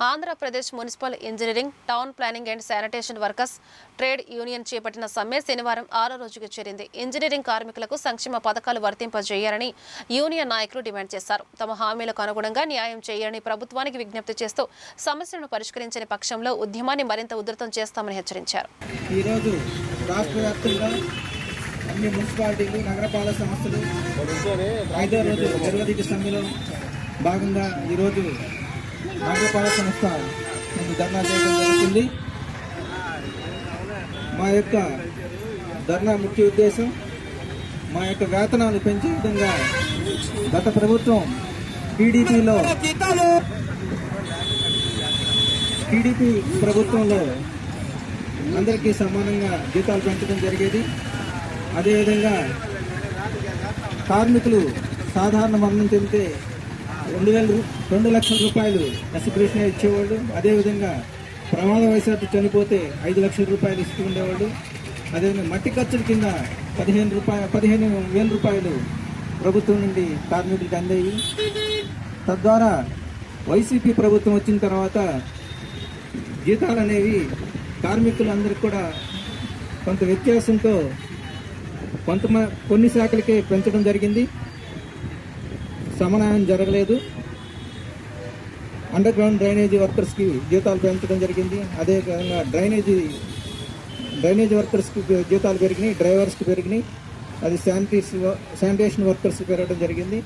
Andhra Pradesh municipal engineering, town planning and sanitation workers trade union చేపట్టిన సమ్మె శనివారం 6వ రోజుకు చేరింది. ఇంజనీరింగ్ కార్మికులకు సంక్షేమ పథకాలు వర్తింపజేయాలని యూనియన్ నాయకులు డిమాండ్ చేశారు. తమ హామీలకు అనుగుణంగా న్యాయం చేయాలని ప్రభుత్వానికి విజ్ఞప్తి చేస్తూ సమస్యలను పరిష్కరించని పక్షంలో ఉద్యమాన్ని మరింత ఉధృతం చేస్తామని హెచ్చరించారు. అన్ని మున్సిపాలిటీలు, నగరపాలక సంస్థలు 5వ రోజు నిరవధిక సమ్మెలో భాగంగా ఈరోజు నగరపాలక సంస్థ ముందు ధర్నా చేయడం జరుగుతుంది. మా యొక్క ధర్నా ముఖ్య ఉద్దేశం మా యొక్క వేతనాలు పెంచే విధంగా గత ప్రభుత్వం టీడీపీ ప్రభుత్వంలో అందరికీ సమానంగా జీతాలు పెంచడం జరిగేది. అదేవిధంగా కార్మికులు సాధారణ మరణం చెందితే 2 లక్షల రూపాయలు ఎక్స్గ్రేషన్ ఇచ్చేవాళ్ళు. అదేవిధంగా ప్రమాదవశాత్తు చనిపోతే 5 లక్షల రూపాయలు ఇస్తూ ఉండేవాళ్ళు. అదేవిధంగా మట్టి ఖర్చుల కింద 15,000 రూపాయలు ప్రభుత్వం నుండి కార్మికులకు అందేవి. తద్వారా వైసీపీ ప్రభుత్వం వచ్చిన తర్వాత జీతాలు అనేవి కార్మికులందరికీ కూడా కొంత వ్యత్యాసంతో కొన్ని శాఖలకే పెంచడం జరిగింది. సమన్వయం జరగలేదు. అండర్ గ్రౌండ్ డ్రైనేజీ వర్కర్స్కి జీతాలు పెంచడం జరిగింది. అదేవిధంగా డ్రైనేజ్ వర్కర్స్కి జీతాలు పెరిగినాయి, డ్రైవర్స్కి పెరిగినాయి. అది శానిటేషన్ వర్కర్స్కి పెరగడం జరిగింది.